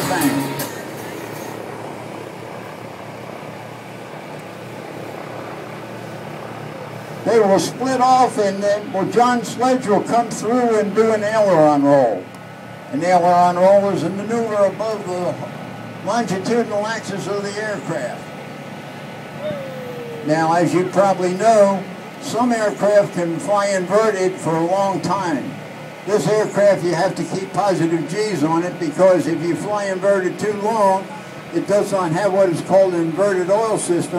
bang. They will split off, and then John Sledge will come through and do an aileron roll. An aileron roll is a maneuver above the longitudinal axis of the aircraft. Now, as you probably know, some aircraft can fly inverted for a long time. This aircraft, you have to keep positive G's on it, because if you fly inverted too long, it does not have what is called an inverted oil system.